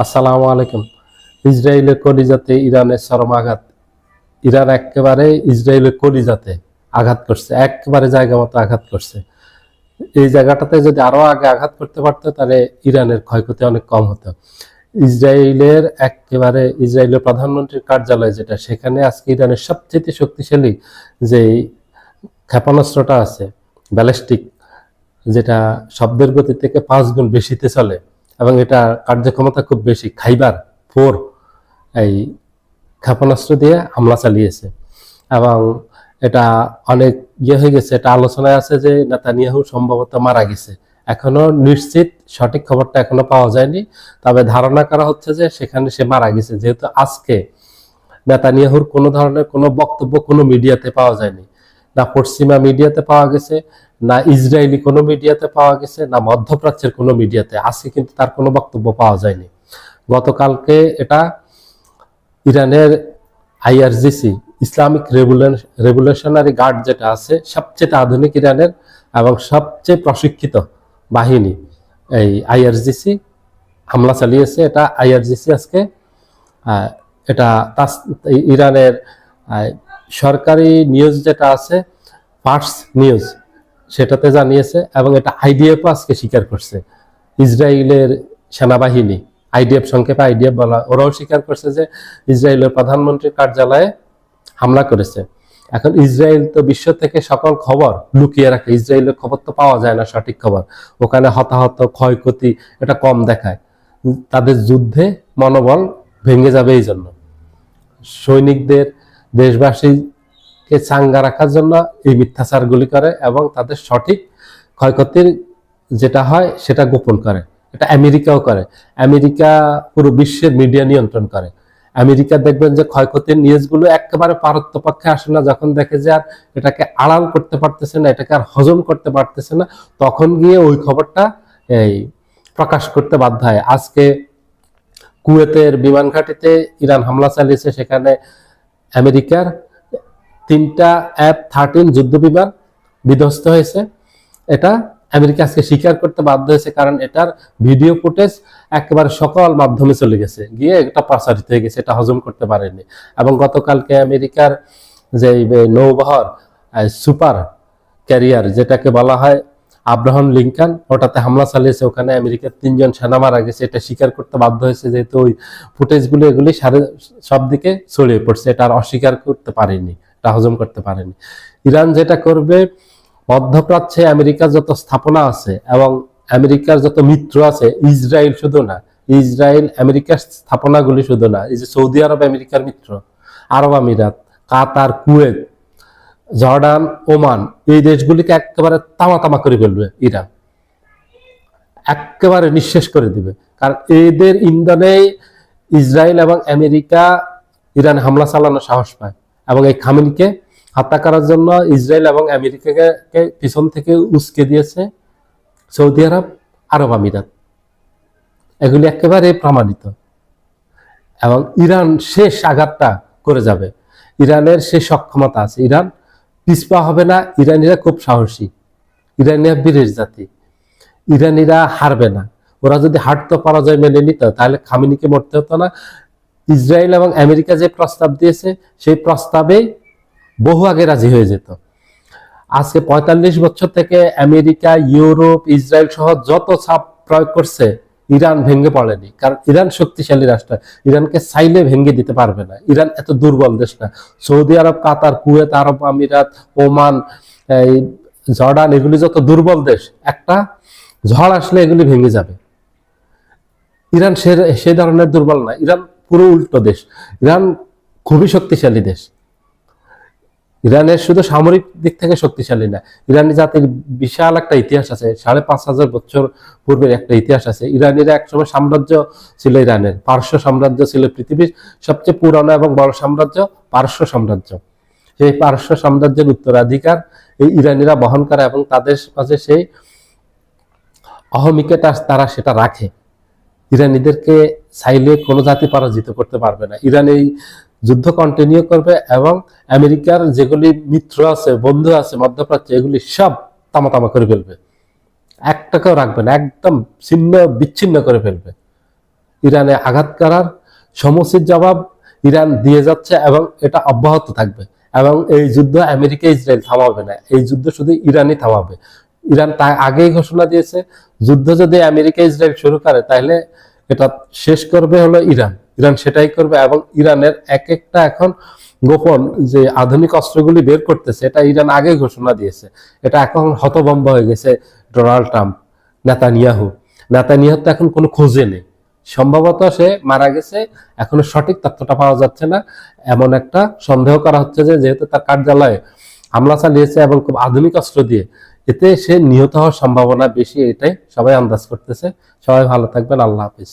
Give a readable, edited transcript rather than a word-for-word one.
আসসালামু আলাইকুম। ইসরায়েলের কলিজাতে ইরানের চরম আঘাত। ইরান একেবারে ইসরায়েলের কলিজাতে আঘাত করছে, একেবারে জায়গা মতো আঘাত করছে। এই জায়গাটাতে যদি আরো আগে আঘাত করতে পারতো তাহলে ইরানের ক্ষয়ক্ষতি অনেক কম হতো। ইসরায়েলের প্রধানমন্ত্রীর কার্যালয় যেটা, সেখানে আজকে ইরানের সবচেয়ে শক্তিশালী যে ক্ষেপণাস্ত্রটা আছে, ব্যালিস্টিক, যেটা শব্দের গতি থেকে 5 গুণ বেশিতে চলে এবং এটা কার্যক্ষমতা খুব বেশি, খাইবার 4 এই ক্ষেপণাস্ত্র দিয়ে হামলা চালিয়েছে। এবং এটা অনেক হয়ে গেছে, এটা আলোচনায় আছে যে নেতানিয়াহু সম্ভবত মারা গেছে। এখনো নিশ্চিত সঠিক খবরটা এখনো পাওয়া যায়নি, তবে ধারণা করা হচ্ছে যে সেখানে সে মারা গেছে, যেহেতু আজকে নেতানিয়াহুর কোনো ধরনের কোনো বক্তব্য কোনো মিডিয়াতে পাওয়া যায়নি। না পশ্চিমা মিডিয়াতে পাওয়া গেছে, না ইসরায়েলি কোনো মিডিয়াতে পাওয়া গেছে, না মধ্যপ্রাচ্যের কোনো মিডিয়াতে। আজকে কিন্তু তার কোনো বক্তব্য পাওয়া যায়নি। গতকালকে এটা ইরানের আইআরজিসি, ইসলামিক রেভলিউশনারি গার্ড যেটা আছে, সবচেয়ে আধুনিক ইরানের এবং সবচেয়ে প্রশিক্ষিত বাহিনী, এই আইআরজিসি হামলা চালিয়েছে। এটা আইআরজিসি আজকে এটা ইরানের সরকারি নিউজ যেটা আছে, ফার্স নিউজ, সেটাতে জানিয়েছে এবং এটা আইডিএফ আজকে স্বীকার করছে। ইসরায়েলের সেনাবাহিনী, আইডিএফ সংক্ষেপে আইডিএফ বলা, ওরাও স্বীকার করছে যে ইসরায়েলের প্রধানমন্ত্রীর কার্যালয়ে হামলা করেছে। এখন ইসরায়েল তো বিশ্ব থেকে সকল খবর লুকিয়ে রাখে, ইসরায়েলের খবর তো পাওয়া যায় না, সঠিক খবর। ওখানে হতাহত, ক্ষয়ক্ষতি এটা কম দেখায়। তাদের যুদ্ধে মনোবল ভেঙে যাবে, এই জন্য সৈনিকদের, দেশবাসীকে চাঙ্গা রাখার জন্য এই মিথ্যাচারগুলি করে এবং তাদের সঠিক ক্ষয়ক্ষতির যেটা হয় সেটা গোপন করে। এটা আমেরিকাও করে। আমেরিকা পুরো বিশ্বের মিডিয়া নিয়ন্ত্রণ করে। আমেরিকা দেখবেন যে ক্ষয়ক্ষতির নিউজগুলো একেবারে পারত্যপক্ষে আসে না, যখন দেখে যে আর এটাকে আড়াল করতে পারতেছে না, এটাকে আর হজম করতে পারতেছে না, তখন গিয়ে ওই খবরটা এই প্রকাশ করতে বাধ্য হয়। আজকে কুয়েতের বিমান ঘাঁটিতে ইরান হামলা চালিয়েছে, সেখানে আমেরিকার 3টা F-13 যুদ্ধ বিমান বিধ্বস্ত হয়েছে। এটা আমেরিকা আজকে স্বীকার করতে বাধ্য হয়েছে, কারণ এটার ভিডিও ফুটেজ একেবারে সকল মাধ্যমে চলে গেছে, গিয়ে এটা প্রচারিত হয়ে গেছে, এটা হজম করতে পারেনি। এবং গতকালকে আমেরিকার যে নৌবহর সুপার ক্যারিয়ার, যেটাকে বলা হয় আব্রাহাম লিঙ্কন, ওটাতে হামলা চালিয়েছে। ওখানে আমেরিকার 3জন সেনা মারা গেছে, এটা স্বীকার করতে বাধ্য হয়েছে, যেহেতু ওই ফুটেজগুলো এগুলি সব দিকে ছড়িয়ে পড়ছে, এটা আর অস্বীকার করতে পারেনি, এটা হজম করতে পারেনি। ইরান যেটা করবে, মধ্যপ্রাচ্যে আমেরিকার যত স্থাপনা আছে এবং আমেরিকার যত মিত্র আছে, ইসরায়েল শুধু না, ইসরায়েল আমেরিকার স্থাপনাগুলি শুধু না, এই যে সৌদি আরব আমেরিকার মিত্র, আরব আমিরাত, কাতার, কুয়েত, জর্ডান, ওমান, এই দেশগুলিকে একেবারে তামা করে ফেলবে ইরান, একেবারে নিঃশেষ করে দিবে। কারণ এদের ইন্ধনে ইসরায়েল এবং আমেরিকা ইরান হামলা চালানোর সাহস পায়। এবং এই খামেনিকে হত্যা করার জন্য ইসরায়েল এবং আমেরিকাকে পিছন থেকে উস্কে দিয়েছে সৌদি আরব, আরব আমিরাত, এগুলি একেবারে প্রমাণিত। এবং ইরান শেষ আঘাতটা করে যাবে, ইরানের শেষ সক্ষমতা আছে, ইরান পিছপা হবে না। ইরানিরা খুব সাহসী, ইরানিরা বীরের জাতি, ইরানিরা হারবে না। ওরা যদি হারতো, পরাজয় মেনে নিত, তাহলে খামেনিকে মরতে হতো না। ইসরায়েল এবং আমেরিকা যে প্রস্তাব দিয়েছে, সেই প্রস্তাবে বহু আগে রাজি হয়ে যেত। আজকে 45 বছর থেকে আমেরিকা, ইউরোপ, ইসরায়েল সহ যত চাপ প্রয়োগ করছে, ইরান ভেঙে পড়েনি। কারণ ইরান শক্তিশালী রাষ্ট্র, ইরানকে চাইলে ভেঙে দিতে পারবে না। ইরান এত দুর্বল দেশ না। সৌদি আরব, কাতার, কুয়েত, আরব আমিরাত, ওমান, জর্ডান, এগুলি যত দুর্বল দেশ, একটা ঝড় আসলে এগুলি ভেঙে যাবে। ইরান সে ধরনের দুর্বল না, ইরান পুরো উল্টো দেশ। ইরান খুবই শক্তিশালী দেশ। ইরানের শুধু সামরিক দিক থেকে শক্তিশালী না, ইরানি জাতির বিশাল একটা ইতিহাস আছে, 5,500 বছর পূর্বের একটা ইতিহাস আছে। ইরানিরা একসময় সাম্রাজ্য ছিল, ইরানের পারস্য সাম্রাজ্য ছিল পৃথিবীর সবচেয়ে পুরানো এবং বড় সাম্রাজ্য, পারস্য সাম্রাজ্য। সেই পারস্য সাম্রাজ্যের উত্তরাধিকার এই ইরানিরা বহন করে এবং তাদের মাঝে সেই অহমিকাটা তারা সেটা রাখে। ইরানিদেরকে চাইলে কোনো জাতি পরাজিত করতে পারবে না। ইরান এই যুদ্ধ কন্টিনিউ করবে এবং আমেরিকার যেগুলি মিত্র আছে, বন্ধু আছে মধ্যপ্রাচ্যে, এগুলি সব তামা করে ফেলবে, একটাকেও রাখবে না, একদম ছিন্ন বিচ্ছিন্ন করে ফেলবে। ইরানে আঘাত করার সমুচিত জবাব ইরান দিয়ে যাচ্ছে এবং এটা অব্যাহত থাকবে। এবং এই যুদ্ধ আমেরিকা ইসরায়েল থামাবে না, এই যুদ্ধ শুধু ইরানই থামাবে। ইরান তা আগেই ঘোষণা দিয়েছে, যুদ্ধ যদি আমেরিকা ইসরায়েল শুরু করে তাহলে এটা শেষ করবে হলো ইরান। ইরান সেটাই করবে। এবং ইরানের এক একটা এখন গোপন যে আধুনিক অস্ত্রগুলি বের করতেছে, এটা ইরান আগেই ঘোষণা দিয়েছে। এটা এখন হতভম্ব হয়ে গেছে ডোনাল্ড ট্রাম্প, নেতানিয়াহু তো এখন কোনো খোঁজে নেই। সম্ভবত সে মারা গেছে, এখনো সঠিক তথ্যটা পাওয়া যাচ্ছে না। এমন একটা সন্দেহ করা হচ্ছে যে যেহেতু তার কার্যালয়ে হামলা চালিয়েছে এবং খুব আধুনিক অস্ত্র দিয়ে, এতে সে নিহত হওয়ার সম্ভাবনা বেশি, এটাই সবাই আন্দাজ করতেছে। সবাই ভালো থাকবেন, আল্লাহ হাফিজ।